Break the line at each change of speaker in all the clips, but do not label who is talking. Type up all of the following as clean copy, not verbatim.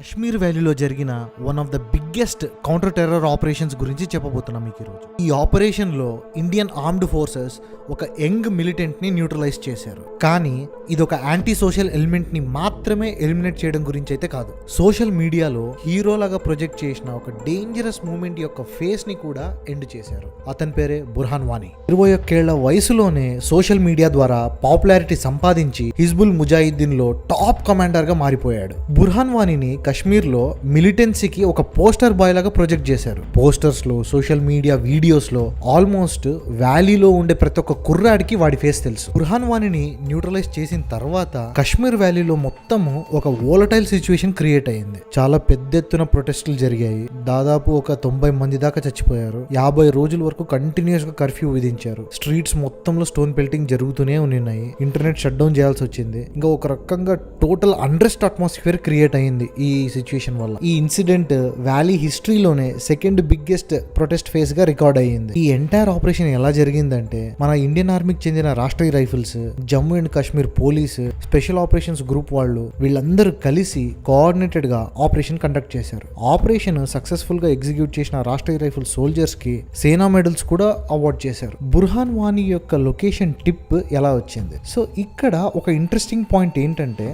కశ్మీర్ వ్యాలీలో జరిగిన one of the biggest counter terror operations గురించి చెప్పబోతున్నాం మీకు ఈరోజు. ఈ ఆపరేషన్లో ఇండియన్ ఆర్మ్డ్ ఫోర్సెస్ ఒక యంగ్ మిలిటెంట్ని న్యూట్రలైజ్ చేశారు. కానీ ఇది ఒక యాంటీ సోషల్ ఎలిమెంట్ని మాత్రమే ఎలిమినేట్ చేయడం గురించి అయితే కాదు. సోషల్ మీడియాలో హీరోలాగా ప్రొజెక్ట్ చేసిన ఒక డేంజరస్ మూమెంట్ యొక్క ఫేస్ని కూడా ఎండ్ చేశారు. అతని పేరే బుర్హాన్ వానీ. 21 ఏళ్ల వయసులోనే సోషల్ మీడియా ద్వారా పాపులారిటీ సంపాదించి హిజ్బుల్ ముజాహిద్దీన్లో టాప్ కమాండర్గా మారిపోయాడు. బుర్హాన్ వానీని కశ్మీర్ లో మిలిటెన్సీకి ఒక పోస్టర్ బాయ్ లాగా ప్రొజెక్ట్ చేశారు. పోస్టర్స్ లో, సోషల్ మీడియా వీడియోస్ లో ఆల్మోస్ట్ వ్యాలీలో ఉండే ప్రతి ఒక్క కుర్రాడికి వాడి ఫేస్ తెలుసు. బుర్హాన్ వానీని న్యూట్రలైజ్ చేసిన తర్వాత కశ్మీర్ వ్యాలీలో మొత్తము ఒక వోలటైల్ సిచ్యువేషన్ క్రియేట్ అయింది. చాలా పెద్ద ఎత్తున ప్రొటెస్టులు జరిగాయి. దాదాపు ఒక 90 మంది దాకా చచ్చిపోయారు. 50 రోజుల వరకు కంటిన్యూస్ గా కర్ఫ్యూ విధించారు. స్ట్రీట్స్ మొత్తంలో స్టోన్ పెల్టింగ్ జరుగుతూనే ఉన్నాయి. ఇంటర్నెట్ షట్ డౌన్ చేయాల్సి వచ్చింది. ఇంకా ఒక రకంగా టోటల్ అన్రెస్ట్ అట్మాస్ఫియర్ క్రియేట్ అయింది ఈ సిచ్యువేషన్ వల్ల. ఈ ఇన్సిడెంట్ వ్యాలీ హిస్టరీలోనే సెకండ్ బిగ్గెస్ట్ ప్రొటెస్ట్ ఫేస్ గా రికార్డ్ అయ్యింది. ఈ ఎంటైర్ ఆపరేషన్ ఎలా జరిగిందంటే, మన ఇండియన్ ఆర్మీకి చెందిన Rashtriya rifles, Jammu and Kashmir police, special operations group వాళ్ళు వీళ్ళందరూ కలిసి కోఆర్డినేటెడ్ గా ఆపరేషన్ కండక్ట్ చేశారు. ఆపరేషన్ సక్సెస్ఫుల్ గా ఎగ్జిక్యూట్ చేసిన రాష్ట్రీయ రైఫిల్ సోల్జర్స్ కి సేనా మెడల్స్ కూడా అవార్డ్ చేశారు. బుర్హాన్ వానీ యొక్క లొకేషన్ టిప్ ఎలా వచ్చింది? సో ఇక్కడ ఒక ఇంట్రెస్టింగ్ పాయింట్ ఏంటంటే,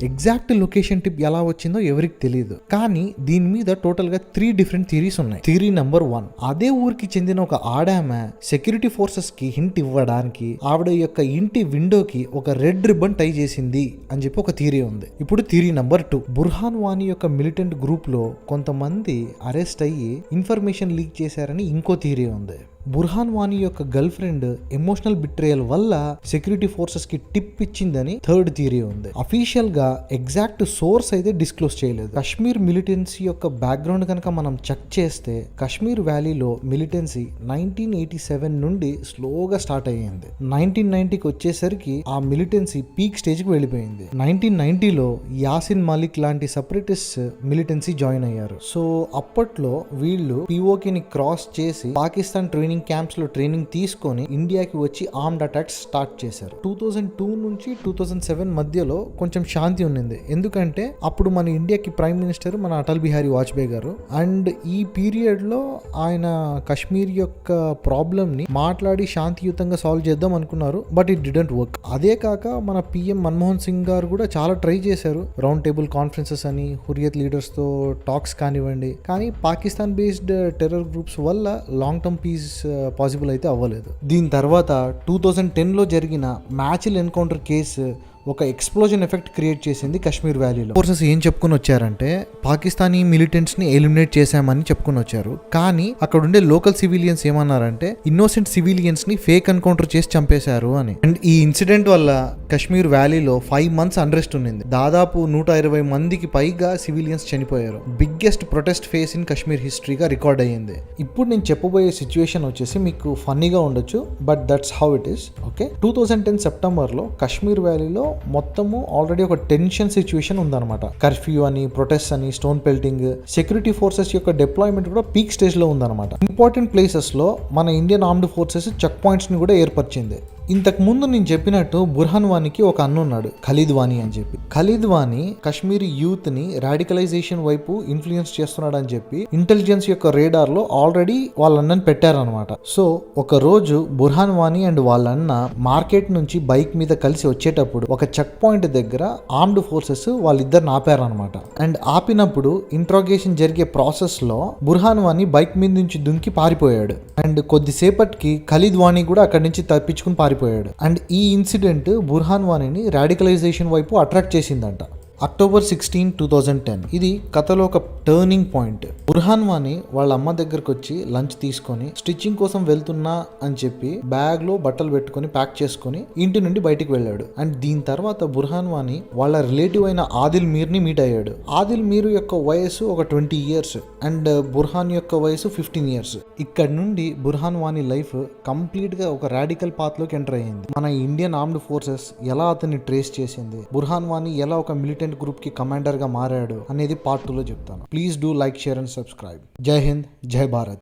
ఎగ్జాక్ట్ లొకేషన్ టిప్ ఎలా వచ్చిందో ఎవరికి తెలియదు. కానీ దీని మీద టోటల్ గా 3 డిఫరెంట్ థియరీస్ ఉన్నాయి. థియరీ నెంబర్ 1, అదే ఊరికి చెందిన ఒక ఆడామె సెక్యూరిటీ ఫోర్సెస్ కి హింట్ ఇవ్వడానికి ఆవిడ యొక్క ఇంటి విండోకి ఒక రెడ్ రిబ్బన్ టై చేసింది అని చెప్పి ఒక థియరీ ఉంది. ఇప్పుడు థియరీ నెంబర్ 2, బుర్హాన్ వానీ యొక్క మిలిటెంట్ గ్రూప్ లో కొంతమంది అరెస్ట్ అయ్యి ఇన్ఫర్మేషన్ లీక్ చేశారని ఇంకో థియరీ ఉంది. బుర్హాన్ వానీ యొక్క గర్ల్ ఫ్రెండ్ ఎమోషనల్ బిట్రేయల్ వల్ల సెక్యూరిటీ ఫోర్సెస్ కి టిప్ ఇచ్చిందని థర్డ్ థియరీ ఉంది. అఫీషియల్ గా ఎగ్జాక్ట్ సోర్స్ అయితే డిస్క్లోజ్ చేయలేదు. కశ్మీర్ మిలిటెన్సీ యొక్క బ్యాక్గ్రౌండ్ కనుక మనం చెక్ చేస్తే, కశ్మీర్ వ్యాలీలో మిలిటెన్సీ 1987 నుండి స్లోగా స్టార్ట్ అయ్యింది. 1990కి వచ్చేసరికి ఆ మిలిటెన్సీ పీక్ స్టేజ్ కి వెళ్ళిపోయింది. 1990లో యాసిన్ మాలిక్ లాంటి సెపరేటిస్ట్ మిలిటెన్సీ జాయిన్ అయ్యారు. సో అప్పట్లో వీళ్ళు పిఓకేని క్రాస్ చేసి పాకిస్తాన్ ట్రైనింగ్ క్యాంప్స్ లో ట్రైనింగ్ తీసుకొని ఇండియాకి వచ్చి ఆర్మ్డ్ అటాక్స్ స్టార్ట్ చేశారు. 2002 నుంచి 2007 మధ్యలో కొంచెం శాంతి ఉన్నింది. ఎందుకంటే అప్పుడు మన ఇండియాకి ప్రైమ్ మినిస్టర్ మన అటల్ బిహారీ వాజ్పేయి గారు. అండ్ ఈ పీరియడ్ లో ఆయన కశ్మీర్ యొక్క ప్రాబ్లమ్ ని మాట్లాడి శాంతియుతంగా సాల్వ్ చేద్దాం అనుకున్నారు. But it didn't work. అదే కాక మన పిఎం మన్మోహన్ సింగ్ గారు కూడా చాలా ట్రై చేశారు. రౌండ్ టేబుల్ కాన్ఫరెన్సెస్ అని, హురియత్ లీడర్స్ తో టాక్స్ కానివ్వండి. కానీ పాకిస్తాన్ బేస్డ్ టెర్రర్ గ్రూప్స్ వల్ల లాంగ్ టర్మ్ పీస్ పాసిబుల్ అయితే అవ్వలేదు. దీని తర్వాత 2010లో జరిగిన మ్యాచిల్ ఎన్కౌంటర్ కేసు ఒక ఎక్స్ప్లోజన్ ఎఫెక్ట్ క్రియేట్ చేసింది కశ్మీర్ వ్యాలీలో. ఫోర్సెస్ ఏం చెప్పుకుని వచ్చారంటే, పాకిస్తానీ మిలిటెంట్స్ ని ఎలిమినేట్ చేశామని చెప్పుకుని వచ్చారు. కానీ అక్కడ ఉండే లోకల్ సివిలియన్స్ ఏమన్నారంటే, ఇన్నోసెంట్ సివిలియన్స్ ని ఫేక్ ఎన్కౌంటర్ చేసి చంపేశారు అని. అండ్ ఈ ఇన్సిడెంట్ వల్ల కశ్మీర్ వ్యాలీలో 5 మంత్స్ అన్రెస్ట్ ఉన్నింది. దాదాపు 120 మందికి పైగా సివిలియన్స్ చనిపోయారు. Biggest protest phase in Kashmir హిస్టరీగా రికార్డ్ అయ్యింది. ఇప్పుడు నేను చెప్పబోయే సిచ్యువేషన్ వచ్చేసి మీకు ఫన్నీగా ఉండొచ్చు, but that's how it is. Okay, 2010 సెప్టెంబర్లో కశ్మీర్ వ్యాలీలో మొత్తము ఆల్రెడీ ఒక టెన్షన్ సిచ్యువేషన్ ఉందన్నమాట. కర్ఫ్యూ అని, ప్రొటెస్ట్ అని, స్టోన్ పెల్టింగ్, సెక్యూరిటీ ఫోర్సెస్ యొక్క డిప్లాయ్మెంట్ కూడా పీక్ స్టేజ్ లో ఉందన్నమాట. ఇంపార్టెంట్ ప్లేసెస్ లో మన Indian armed forces check points ని కూడా ఏర్పరిచింది. ఇంతకు ముందు నేను చెప్పినట్టు బుర్హాన్ వానీకి ఒక అన్న ఉన్నాడు, ఖలీద్ వానీ అని చెప్పి. ఖలీద్ వానీ కశ్మీరీ యూత్ ని రాడికలైజేషన్ వైపు ఇన్ఫ్లుయెన్స్ చేస్తున్నాడు అని చెప్పి ఇంటెలిజెన్స్ యొక్క రేడార్ లో ఆల్రెడీ వాళ్ళన్నని పెట్టారనమాట. సో ఒక రోజు బుర్హాన్ వానీ అండ్ వాళ్ళన్న మార్కెట్ నుంచి బైక్ మీద కలిసి వచ్చేటప్పుడు ఒక చెక్ పాయింట్ దగ్గర ఆర్మ్డ్ ఫోర్సెస్ వాళ్ళిద్దరిని ఆపారనమాట. అండ్ ఆపినప్పుడు ఇంట్రాగేషన్ జరిగే ప్రాసెస్ లో బుర్హాన్ వానీ బైక్ మీద నుంచి దుంకి పారిపోయాడు. అండ్ కొద్దిసేపటికి ఖలీద్ వానీ కూడా అక్కడి నుంచి తప్పించుకుని పారిపోయాడు. అండ్ ఈ ఇన్సిడెంట్ బుర్హాన్ వానీని రాడికలైజేషన్ వైపు అట్రాక్ట్ చేసిందంట. అక్టోబర్ 16, 2010 ఇది కథలో ఒక టర్నింగ్ పాయింట్. బుర్హాన్ వానీ వాళ్ళ అమ్మ దగ్గరకు వచ్చి లంచ్ తీసుకొని స్టిచ్చింగ్ కోసం వెళ్తున్నా అని చెప్పి బ్యాగ్ లో బట్టలు పెట్టుకొని ప్యాక్ చేసుకొని ఇంటి నుండి బయటికి వెళ్ళాడు. అండ్ దీని తర్వాత బుర్హాన్ వానీ వాళ్ళ రిలేటివ్ అయిన ఆదిల్ మీర్ ని మీట్ అయ్యాడు. ఆదిల్ మీర్ యొక్క వయసు ఒక 20 years అండ్ బుర్హాన్ యొక్క వయసు 15 years. ఇక్కడ నుండి బుర్హాన్ వానీ లైఫ్ కంప్లీట్ గా ఒక రాడికల్ పాత్ లోకి ఎంటర్ అయ్యింది. మన ఇండియన్ ఆర్మ్డ్ ఫోర్సెస్ ఎలా అతన్ని ట్రేస్ చేసింది, బుర్హాన్ వానీ ఎలా ఒక మిలిటెంట్ గ్రూప్ కి కమాండర్ గా మారాడు అనేది పార్ట్ 2లో చెప్తాను. Please do like, share and subscribe. జై హింద్, జై భారత్.